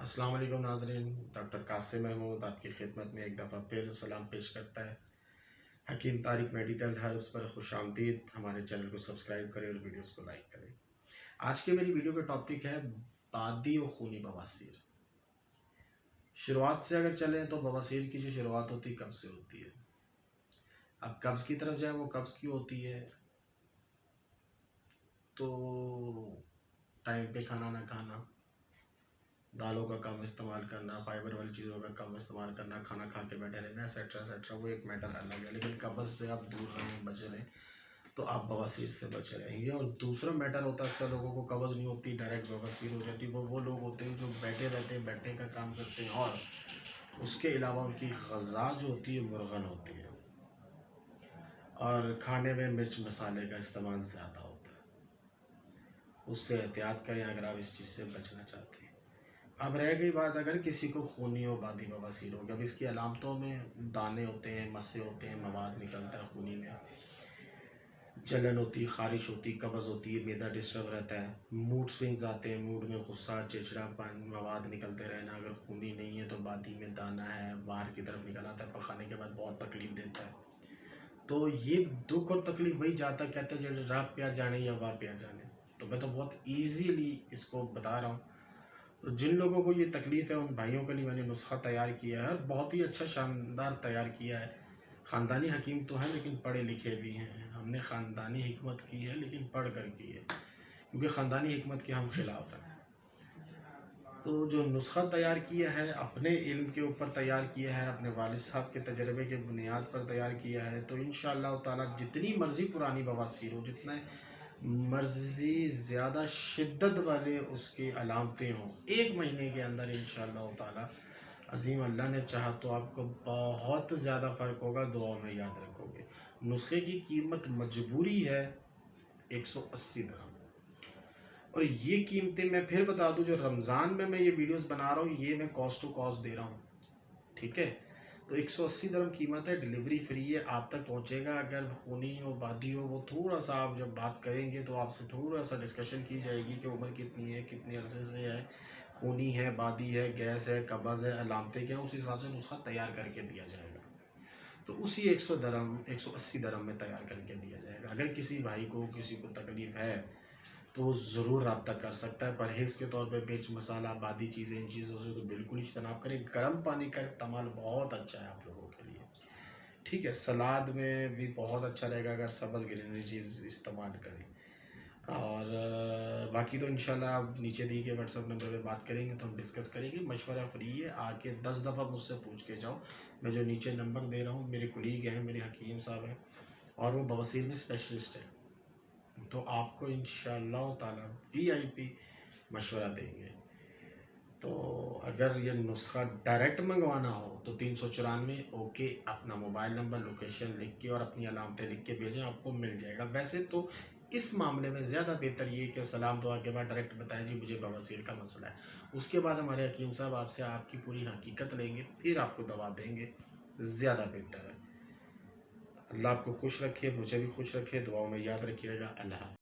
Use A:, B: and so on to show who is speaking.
A: السلام علیکم ناظرین، ڈاکٹر قاسم محمود آپ کی خدمت میں ایک دفعہ پھر سلام پیش کرتا ہے۔ حکیم طارق میڈیکل ہربس پر خوش آمدید۔ ہمارے چینل کو سبسکرائب کریں اور ویڈیوز کو لائک کریں۔ آج کی میری ویڈیو کا ٹاپک ہے بادی و خونی بواسیر۔ شروعات سے اگر چلیں تو بواسیر کی جو شروعات ہوتی ہے کب سے ہوتی ہے؟ اب قبض کی طرف جائیں، وہ قبض کیوں ہوتی ہے؟ تو ٹائم پہ کھانا نہ کھانا، دالوں کا کم استعمال کرنا، فائبر والی چیزوں کا کم استعمال کرنا، کھانا کھا کے بیٹھے رہنا ایسیٹرا ایسیٹرا، وہ ایک میٹر الگ ہے۔ لیکن قبض سے آپ دور رہیں، بچ رہیں تو آپ بواسیر سے بچے رہیں گے۔ اور دوسرا میٹر ہوتا ہے، اکثر لوگوں کو قبض نہیں ہوتی، ڈائریکٹ بواسیر ہو جاتی۔ وہ لوگ ہوتے ہیں جو بیٹھے رہتے ہیں، بیٹھنے کا کام کرتے ہیں، اور اس کے علاوہ ان کی غذا جو ہوتی ہے مرغن ہوتی ہے، اور کھانے میں مرچ مسالے کا استعمال زیادہ ہوتا ہے۔ اس سے احتیاط کریں اگر آپ اس چیز سے بچنا چاہتے ہیں۔ اب رہ گئی بات اگر کسی کو خونی و بادی بواسیر ہو گیا، اب اس کی علامتوں میں دانے ہوتے ہیں، مسے ہوتے ہیں، مواد نکلتا ہے خونی میں، جلن ہوتی، خارش ہوتی، قبض ہوتی ہے، معدہ ڈسٹرب رہتا ہے، موڈ سوئنگز آتے ہیں، موڈ میں غصہ، چڑچڑا پن، مواد نکلتے رہنا۔ اگر خونی نہیں ہے تو بادی میں دانہ ہے، باہر کی طرف نکل آتا ہے، پکانے کے بعد بہت تکلیف دیتا ہے۔ تو یہ دکھ اور تکلیف وہی جاتا کہتا ہے جو راہ پیا جانے یا واہ پیا جانے۔ تو میں تو بہت ایزیلی اس کو بتا رہا ہوں۔ تو جن لوگوں کو یہ تکلیف ہے ان بھائیوں کے لیے میں نے نسخہ تیار کیا ہے، اور بہت ہی اچھا شاندار تیار کیا ہے۔ خاندانی حکیم تو ہیں لیکن پڑھے لکھے بھی ہیں۔ ہم نے خاندانی حکمت کی ہے لیکن پڑھ کر کی ہے، کیونکہ خاندانی حکمت کے ہم خلاف ہیں۔ تو جو نسخہ تیار کیا ہے اپنے علم کے اوپر تیار کیا ہے، اپنے والد صاحب کے تجربے کے بنیاد پر تیار کیا ہے۔ تو انشاءاللہ تعالیٰ جتنی مرضی پرانی بواسیر ہو، جتنا مرضی زیادہ شدت والے اس کی علامتیں ہوں، 1 مہینے کے اندر انشاءاللہ تعالیٰ عظیم اللہ نے چاہا تو آپ کو بہت زیادہ فرق ہوگا۔ دعاؤں میں یاد رکھو گے۔ نسخے کی قیمت مجبوری ہے 180 درہم، اور یہ قیمتیں میں پھر بتا دوں، جو رمضان میں یہ ویڈیوز بنا رہا ہوں یہ میں کاسٹ ٹو کاسٹ دے رہا ہوں، ٹھیک ہے؟ تو 180 درہم قیمت ہے، ڈیلیوری فری ہے، آپ تک پہنچے گا۔ اگر خونی ہو بادی ہو، وہ تھوڑا سا آپ جب بات کریں گے تو آپ سے تھوڑا سا ڈسکشن کی جائے گی کہ عمر کتنی ہے، کتنے عرصے سے ہے، خونی ہے، بادی ہے، گیس ہے، قبض ہے، علامتیں کیا ہیں، اس حساب سے نسخہ تیار کر کے دیا جائے گا۔ تو اسی 180 درہم میں تیار کر کے دیا جائے گا۔ اگر کسی بھائی کو کسی کو تکلیف ہے تو وہ ضرور رابطہ کر سکتا ہے۔ پرہیز کے طور پہ مرچ مسالہ بادی چیزیں، ان چیزوں سے تو بالکل اجتناب کریں۔ گرم پانی کا استعمال بہت اچھا ہے آپ لوگوں کے لیے، ٹھیک ہے؟ سلاد میں بھی بہت اچھا رہے گا اگر سبز گرینری چیز استعمال کریں۔ اور باقی تو انشاءاللہ آپ نیچے دی کے واٹس ایپ نمبر پہ بات کریں گے تو ہم ڈسکس کریں گے۔ مشورہ فری ہے، آ کے 10 دفعہ مجھ سے پوچھ کے جاؤ۔ میں جو نیچے نمبر دے رہا ہوں میرے کولیگ ہیں، میرے حکیم صاحب ہیں، اور وہ بواسیر میں اسپیشلسٹ ہیں، تو آپ کو انشاءاللہ تعالیٰ VIP مشورہ دیں گے۔ تو اگر یہ نسخہ ڈائریکٹ منگوانا ہو تو 394 اوکے، اپنا موبائل نمبر، لوکیشن لکھ کے اور اپنی علامتیں لکھ کے بھیجیں، آپ کو مل جائے گا۔ ویسے تو اس معاملے میں زیادہ بہتر یہ کہ سلام دعا کے بعد ڈائریکٹ بتائیں جی مجھے بواسیر کا مسئلہ ہے، اس کے بعد ہمارے حکیم صاحب آپ سے آپ کی پوری حقیقت لیں گے، پھر آپ کو دوا دیں گے، زیادہ بہتر ہے۔ اللہ آپ کو خوش رکھے، مجھے بھی خوش رکھے، دعاؤں میں یاد رکھیے گا۔ اللہ حافظ۔